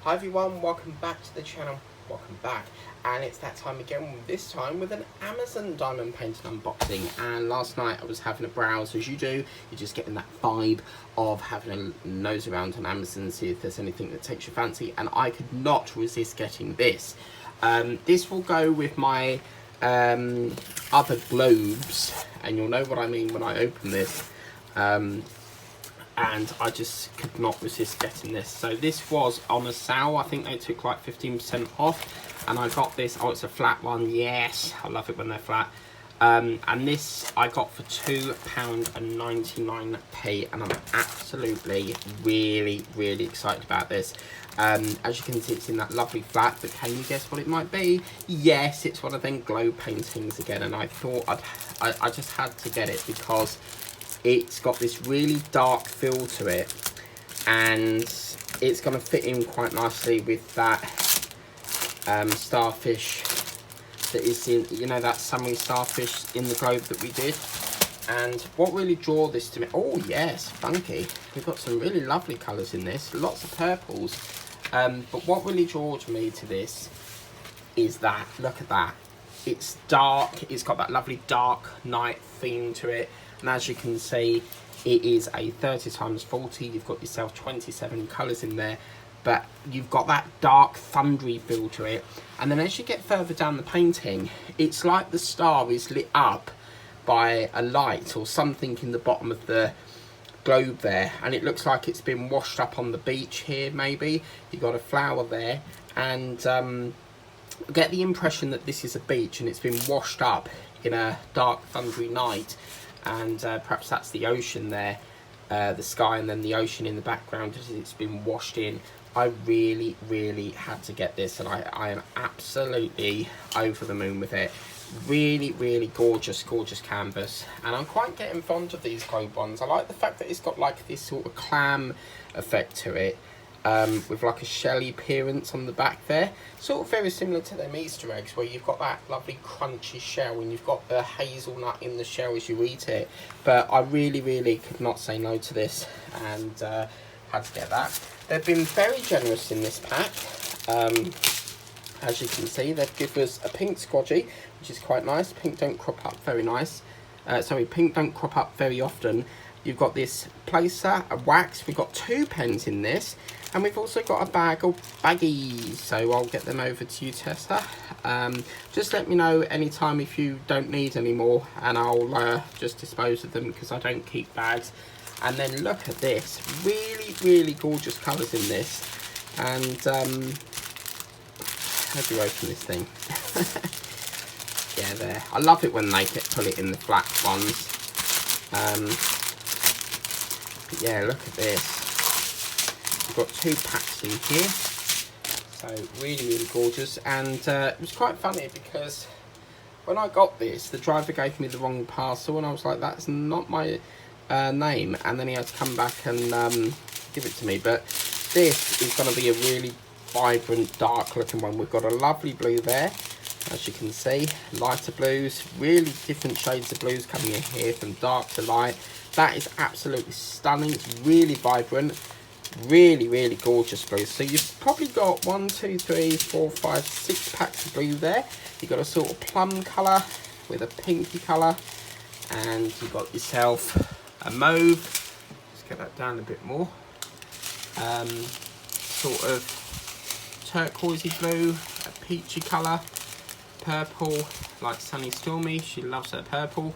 Hi everyone, welcome back to the channel, welcome back. And it's that time again, this time with an Amazon diamond painting unboxing. And last night I was having a browse, as you do, you're just getting that vibe of having a nose around on Amazon, see if there's anything that takes your fancy. And I could not resist getting this. This will go with my other globes, and you'll know what I mean when I open this. And I just could not resist getting this. So this was on a sale. I think they took like 15% off, and I got this. Oh, it's a flat one. Yes, I love it when they're flat. And this I got for £2.99, and I'm absolutely really excited about this. As you can see, it's in that lovely flat, but can you guess what it might be? Yes, it's one of them glow paintings again, and I thought I just had to get it because it's got this really dark feel to it, and it's going to fit in quite nicely with that starfish that is in, you know, that summery starfish in the globe that we did. And what really drew this to me, oh yes, funky, we've got some really lovely colours in this, lots of purples, but what really draws me to this is that, look at that, it's dark, it's got that lovely dark night theme to it. And as you can see, it is a 30x40. You've got yourself 27 colours in there, but you've got that dark, thundery feel to it. And then as you get further down the painting, it's like the star is lit up by a light or something in the bottom of the globe there. And it looks like it's been washed up on the beach here, maybe. You've got a flower there, and I get the impression that this is a beach and it's been washed up in a dark, thundery night. And perhaps that's the ocean there, the sky, and then the ocean in the background as it's been washed in. I really had to get this, and I am absolutely over the moon with it. Really gorgeous canvas, and I'm quite getting fond of these globe ones. I like the fact that it's got like this sort of clam effect to it, with like a shelly appearance on the back there, sort of very similar to them Easter eggs, where you've got that lovely crunchy shell and you've got the hazelnut in the shell as you eat it. But I really could not say no to this, and had to get that. They've been very generous in this pack. As you can see, they've given us a pink squodgy, which is quite nice. Pink don't crop up very nice. Pink don't crop up very often. You've got this placer, a wax. We've got 2 pens in this, and we've also got a bag of baggies. So I'll get them over to you, Tessa. Just let me know anytime if you don't need any more, and I'll just dispose of them because I don't keep bags. And then look at this, really gorgeous colours in this. And how do you open this thing? Yeah, there. I love it when they put it in the flat ones. Yeah, look at this. We've got 2 packs in here, so really gorgeous. And it was quite funny because when I got this, the driver gave me the wrong parcel, and I was like, that's not my name, and then he had to come back and give it to me. But this is going to be a really vibrant, dark looking one. We've got a lovely blue there, as you can see, lighter blues, really different shades of blues coming in here from dark to light. That is absolutely stunning. It's really vibrant, really gorgeous blue. So you've probably got 1, 2, 3, 4, 5, 6 packs of blue there. You've got a sort of plum colour with a pinky colour, and you've got yourself a mauve. Let's get that down a bit more. Sort of turquoisey blue, a peachy colour, purple like Sunny Stormy. She loves her purple.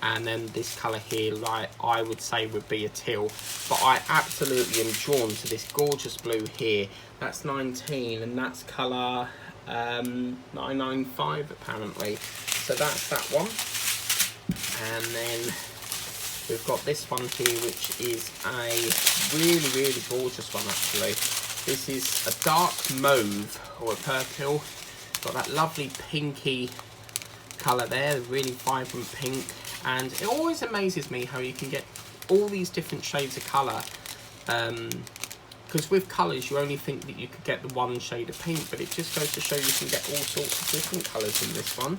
And then this colour here, like I would say would be a teal, but I absolutely am drawn to this gorgeous blue here. That's 19, and that's colour 995 apparently. So that's that one. And then we've got this one here, which is a really gorgeous one actually. This is a dark mauve or a purple. Got that lovely pinky colour there, really vibrant pink. And it always amazes me how you can get all these different shades of colour, because with colours you only think that you could get the one shade of pink, but it just goes to show you can get all sorts of different colours in this one.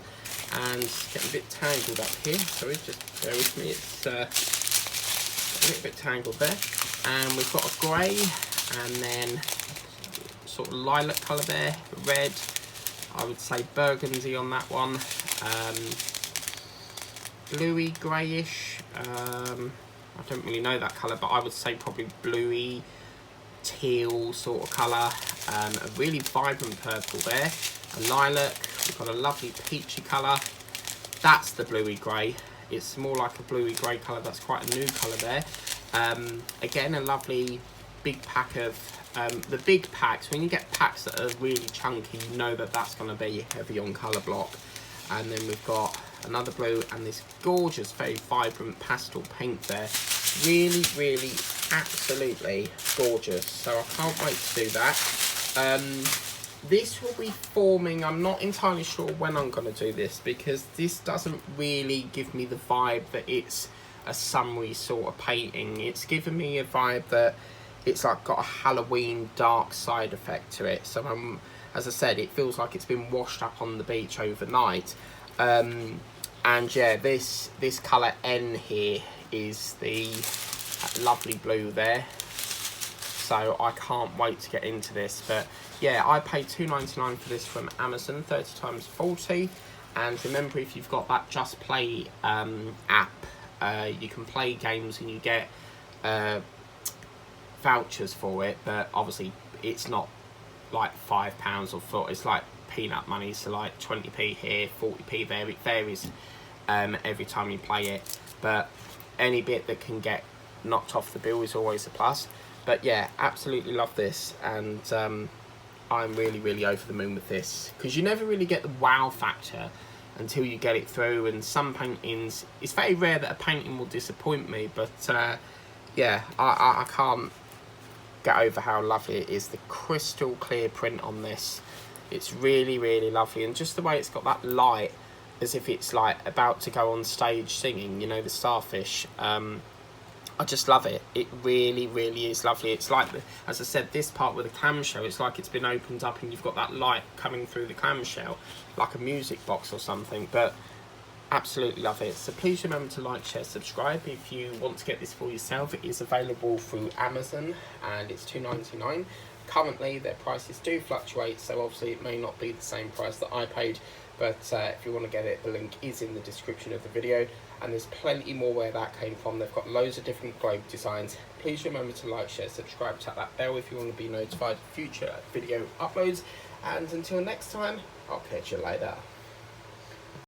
And it's getting a bit tangled up here, sorry, just bear with me, it's a little bit tangled there. And we've got a grey, and then sort of lilac colour there, red, I would say burgundy on that one, bluey greyish, I don't really know that colour, but I would say probably bluey teal sort of colour, a really vibrant purple there, a lilac, we've got a lovely peachy colour, that's the bluey grey, it's more like a bluey grey colour, that's quite a new colour there, again a lovely big pack of, the big packs, when you get packs that are really chunky, you know that that's going to be heavy on colour block. And then we've got another blue and this gorgeous, very vibrant pastel pink there. Really, really, absolutely gorgeous. So I can't wait to do that. This will be forming, I'm not entirely sure when I'm going to do this, because this doesn't really give me the vibe that it's a summery sort of painting. It's given me a vibe that it's like got a Halloween dark side effect to it. So as I said, it feels like it's been washed up on the beach overnight. And yeah, this colour N here is the lovely blue there. So I can't wait to get into this. But yeah, I paid $2.99 for this from Amazon, 30 times 40. And remember, if you've got that Just Play app, you can play games and you get vouchers for it, but obviously it's not like £5 or 4, it's like peanut money, so like 20p here, 40p there, it varies every time you play it, but any bit that can get knocked off the bill is always a plus. But yeah, absolutely love this, and I'm really, really over the moon with this, because you never really get the wow factor until you get it through, and some paintings, it's very rare that a painting will disappoint me, but yeah, I can't get over how lovely it is. The crystal clear print on this, it's really, really lovely, and just the way it's got that light as if it's like about to go on stage singing, you know, the starfish. I just love it. It really, really is lovely. It's like, as I said, this part with the clamshell, it's like it's been opened up and you've got that light coming through the clamshell like a music box or something. But absolutely love it. So please remember to like, share, subscribe if you want to get this for yourself. It is available through Amazon and it's $2.99. Currently their prices do fluctuate, so obviously it may not be the same price that I paid, but if you want to get it, the link is in the description of the video, and there's plenty more where that came from. They've got loads of different globe designs. Please remember to like, share, subscribe, tap that bell if you want to be notified of future video uploads, and until next time, I'll catch you later.